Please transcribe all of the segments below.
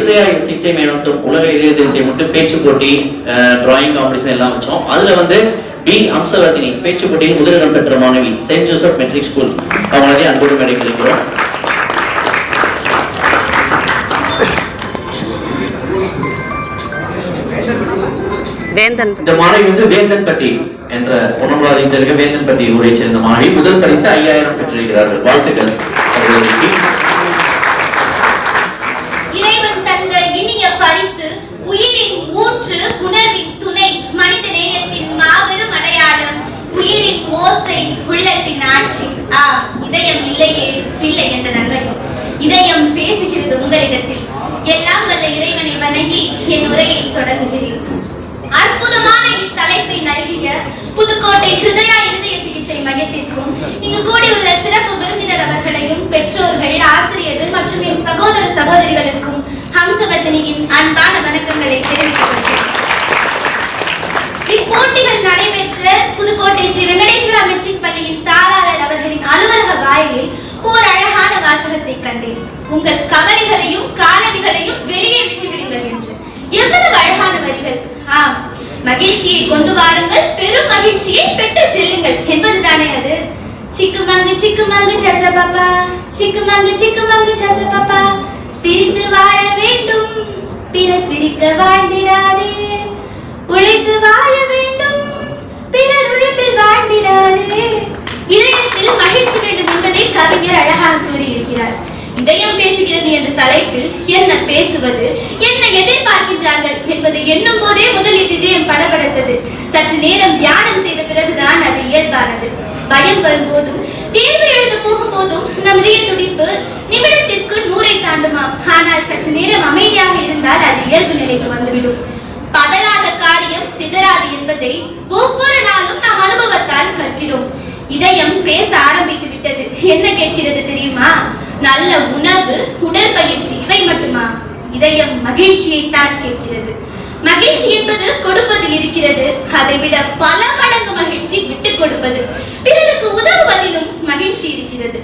இருதய சிகிச்சை மையம் உலக இதய சிகிச்சை மட்டும் பேச்சு போட்டி, டிராயிங் காம்படிஷன் எல்லாம் வச்சோம். அதுல வந்து பி அம்சவர்த்தினி பேச்சு போட்டியில் முதலிடம் பெற்ற மாணவி செயின்ட் ஜோசப் மெட்ரிக் ஸ்கூல் அவங்களே அன்போடு மேடை கழிக்கிறோம். இந்த மாணவி வந்து வேந்தன்பட்டி என்ற பொன்னமராவதி வேந்தன்பட்டி ஊரை சேர்ந்த மாணவி முதல் பரிசு 5000 பெற்றிருக்கிறார்கள். வாழ்த்துக்கள். இறைவன் தந்த இனிய பரிசு உயிரின் ஊற்று, உணர்வின் துணை, மனித நேயத்தின் மாபெரும் அடையாளம், உயிரின் ஓசை, உள்ளத்தின் ஆட்சி. இதயம் இல்லையே இல்லை என்ற நன்மை. இதயம் பேசுகிறது உங்களிடத்தில். எல்லாம் வல்ல இறைவனை வணங்கி என் உரையை தொடங்குகிறேன். அற்புதமான இத்தலைப்பை நல்கிய புதுக்கோட்டை ஹிருதயா இருதய சிகிச்சை மையத்திற்கும் இங்கு கூடியுள்ள சிறப்பு விருந்தினர் அவர்களையும், பெற்றோர்கள், ஆசிரியர்கள் மற்றும் என் சகோதர சகோதரிகளுக்கும் ஹம்சவர்த்தினியின் அன்பான வணக்கங்களை தெரிவித்துள்ளேன். இப்போட்டிகள் நடைபெற்ற புதுக்கோட்டை ஸ்ரீ வெங்கடேஸ்வரா மெட்ரிக் பள்ளியின் தாளாளர் அவர்களின் அலுவலக வாயிலில் ஓர் அழகான வாசகத்தை கண்டேன். உங்கள் கவலைகளையும் காலணிகளையும் வெளியே விட்டுவிடுங்கள் என்று. எவ்வளவு அழகான வரிகள்! மகிழ்ச்சியை கொண்டு வாருங்கள், பெரும் மகிழ்ச்சியை பெற்று செல்லுங்கள் என்பதுதானே அது. சிக்குமங்கு சிக்குமங்கு சாச்சா பாப்பா, சிக்குமங்கு சிக்குமங்கு சாச்சா பாப்பா, சிரித்து வாழ வேண்டும், பிறர் சிரிக்க வாழ்ந்திடாதே, உழைத்து வாழ வேண்டும், பிறர் உழைப்பில் வாழ்ந்திடாதே, இதயத்தில் மகிழ்ச்சி வேண்டும் என்பதை கவிஞர் அழகாக கூறியிருக்கிறார். இதயம் பேசுகிறது என்ற தலைப்பில் என்ன பேசுவது, என்ன எதிர்பார்க்கின்றார்கள் என்பதை எண்ணும் போதே முதலில் இதயம் படபடத்தது. சற்று நேரம் தியானம் செய்த பிறகுதான் அது இயல்பானது. பயம் வரும்போதும் தேர்வு எழுத போகும் போதும் நம் இதய துடிப்பு நிமிடத்திற்கு 100ஐ தாண்டுமாம். ஆனால் சற்று நேரம் அமைதியாக இருந்தால் அது இயல்பு நிலைக்கு வந்துவிடும். பதறாத காரியம் சிதறாது என்பதை ஒவ்வொரு நாளும் நாம் அனுபவத்தால் கற்கிறோம். இதயம் பேச ஆரம்பித்து விட்டது. என்ன கேட்கிறது தெரியுமா? நல்ல உணவு, உடற்பயிற்சி, இவை மட்டுமா? இதயம் மகிழ்ச்சியை தான் கேட்கிறது. மகிழ்ச்சி என்பது கொடுப்பதில் இருக்கிறது. அதை விட பல மடங்கு மகிழ்ச்சி விட்டுக் கொடுப்பது, பிறருக்கு உதவுவதிலும் மகிழ்ச்சி இருக்கிறது.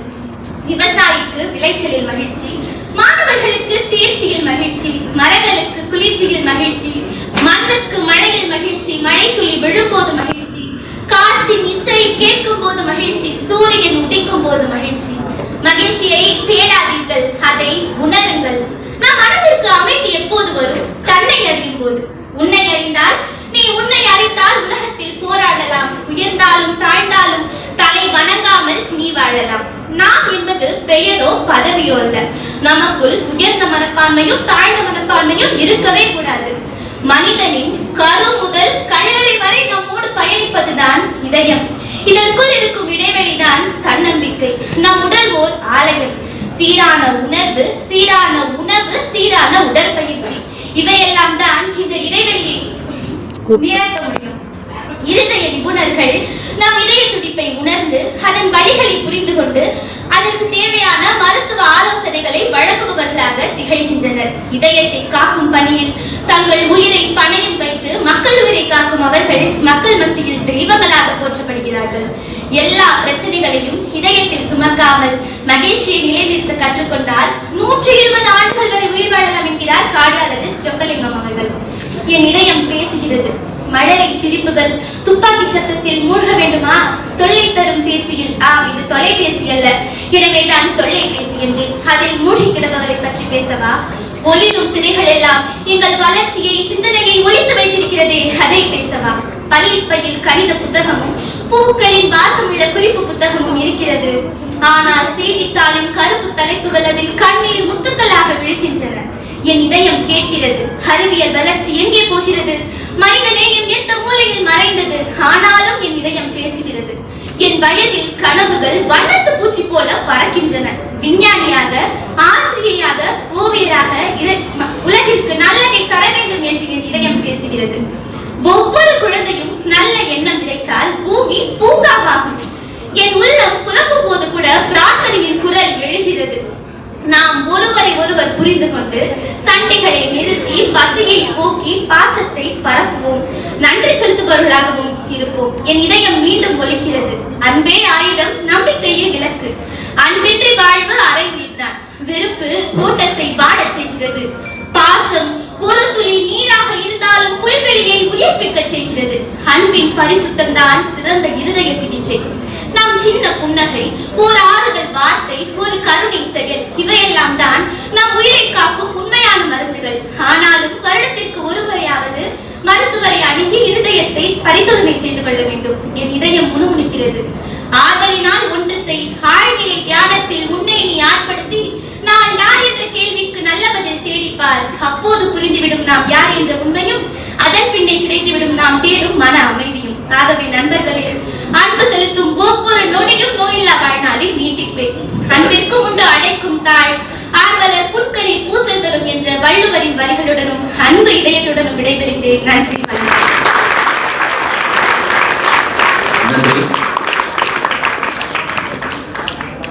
விவசாயிக்கு விளைச்சலில் மகிழ்ச்சி, மாணவர்களுக்கு தேர்ச்சியில் மகிழ்ச்சி, மரங்களுக்கு குளிர்ச்சியில் மகிழ்ச்சி, மண்ணுக்கு மழையில் மகிழ்ச்சி, மழை துளி விழும்போது மகிழ்ச்சி, காற்றின் இசை கேட்கும் போது மகிழ்ச்சி, சூரியன் உதிக்கும் போது மகிழ்ச்சி. மகிழ்ச்சியை தேடாதீர்கள், அதை உணருங்கள். நம் மனதிற்கு அமைதி எப்போது வரும்? தன்னை அறியும் போது. உன்னை அறிந்தால், நீ உன்னை அறிந்தால் உலகத்தில் போராடலாம். உயர்ந்தாலும் தாழ்ந்தாலும் தலை வணங்காமல் நீ வாழலாம். நாம் என்பது பெயரோ பதவியோ அல்ல. நமக்குள் உயர்ந்த மனப்பான்மையும் தாழ்ந்த மனப்பான்மையும் இருக்கவே கூடாது. மனிதனின் கரு முதல் கல்லறை வரை நம்மோடு பயணிப்பதுதான் இதயம். இதற்குள் இருக்கும் இடைவெளிதான் தன்னம்பிக்கை. நம் உடல் ஓர் ஆலயம். சீரான உணர்வு, சீரான உணவு, சீரான உடற்பயிற்சி, இவையெல்லாம் தான் இந்த இடைவெளியை நிரப்ப முடியும். இருதய நிபுணர்கள் நம் இதய துடிப்பை உணர்ந்து அதன் வழிகளை புரிந்து கொண்டு அதற்கு தேவையான மருத்துவ ஆலோசனைகளை வழங்குபவர்களாக திகழ்கின்றனர். இதயத்தை காக்கும் பணியில் தங்கள் உயிரை பணயம் வைத்து மக்கள் உயிரை காக்கும் அவர்கள் மக்கள் மத்தியில் தெய்வங்களாக போற்றப்படுகிறார்கள். எல்லா பிரச்சனைகளையும் இதயத்தில் சுமக்காமல் மகிழ்ச்சியை நிலைநிறுத்த கற்றுக்கொண்டால் 120 ஆண்டுகள் வரை உயிர் வாழலாம் என்கிறார் கார்டியாலஜிஸ்ட் சொக்கலிங்கம் அவர்கள். என் இதயம் பேசுகிறது. மழலை சிரிப்புகள் துப்பாக்கி சத்தத்தில் மூழ்க வேண்டுமா? தொல்லை தரும் பேசியில் இது தொலைபேசி அல்ல, எனவேதான் தொல்லைபேசி என்றேன். அதில் மூழ்கி கிடப்பவரை பற்றி பேசவா? ஒளிரும் திரைகள் எல்லாம் எங்கள் வளர்ச்சியை, சிந்தனையை ஒளித்து வைத்திருக்கிறதே, அதை பேசவா? பள்ளிப்பையில் கணித புத்தகமும் பூக்களின் வாசமுள்ள குறிப்பு புத்தகமும் இருக்கிறது. ஆனால் செய்தித்தாளின் கருப்பு தலைப்புகள் அதில் கண்ணீர் முத்துக்களாக விழுகின்றன. என் இதயம் கேட்கிறது. அறிவியல் வளர்ச்சி எங்கே போகிறது? மனித நேயம் எந்த மூலையில் மறைந்தது? ஆனாலும் என் இதயம் பேசுகிறது. என் வயதில் கனவுகள் வண்ணத்து பூச்சி போல பறக்கின்றன. விஞ்ஞானியாக, ஆசிரியையாக, ஓவியராக உலகிற்கு நல்லதை தர வேண்டும் என்று என் இதயம் பேசுகிறது. ஒவ்வொரு குழந்தையும் நல்ல எண்ணம் விதைத்தால் பூமி பூங்காவாகும். என் உள்ளம் புலம்பும் போது கூட பிரார்த்தனையின் குரல் எழுகிறது. நாம் ஒருவரை ஒருவர் புரிந்து கொண்டு சண்டைகளை நிறுத்தி பசியை போக்கி பாசத்தை பரப்புவோம். நன்றி செலுத்துபவர்களாகவும் இருப்போம். என் இதயம் மீண்டும் ஒலிக்கிறது. அன்பே ஆயுதம், நம்பிக்கையே விளக்கு. அன்பின்றி வாழ்வு அரை உயிர்தான். வெறுப்பு கூட்டத்தை வாடச் செய்கிறது. பாச பாசம் ஒரு துளி நீராக இருந்தாலும் புல்வெளியை உயிர்ப்பிக்க செய்கிறது. அன்பின் பரிசுத்தம் தான் சிறந்த இருதய சிகிச்சை. நம் சின்ன புன்னகை, ஒரு ஆறுதல் வார்த்தை, ஒரு கருணை செயல், இவையெல்லாம் தான் நம் உயிரை காக்கும் உண்மையான மருந்துகள். ஆனாலும் வருடத்திற்கு ஒரு முறையாவது மருத்துவரை அணுகி இருதயத்தை பரிசோதனை செய்து கொள்ள வேண்டும். என் இதயம் முணுமுணுக்கிறது. ஆதலினால் ஒன்று செய். ஆழ்நிலை தியானத்தில் உன்னை நீ ஆட்படுத்தி நான் யார் என்ற கேள்விக்கு நல்ல பதில் தேடிப்பார். அப்போது புரிந்துவிடும் நாம் யார் என்ற உண்மையும், அதன் பின்னே கிடைத்துவிடும் நாம் தேடும் மன அமைதியும். ஆகவே நண்பர்களே, அன்பு செலுத்தும் ஒவ்வொரு நொடியும் நோயில்லா வாழ்நாளில் நீட்டிப்பேன். அன்பிற்கும் உண்டு அடைக்கும் தாழ், ஆர்வலர் புட்கரில் பூசல் தரும் என்ற வள்ளுவரின் வரிகளுடனும் அன்பு இதயத்துடனும் விடைபெறுகிறேன். நன்றி.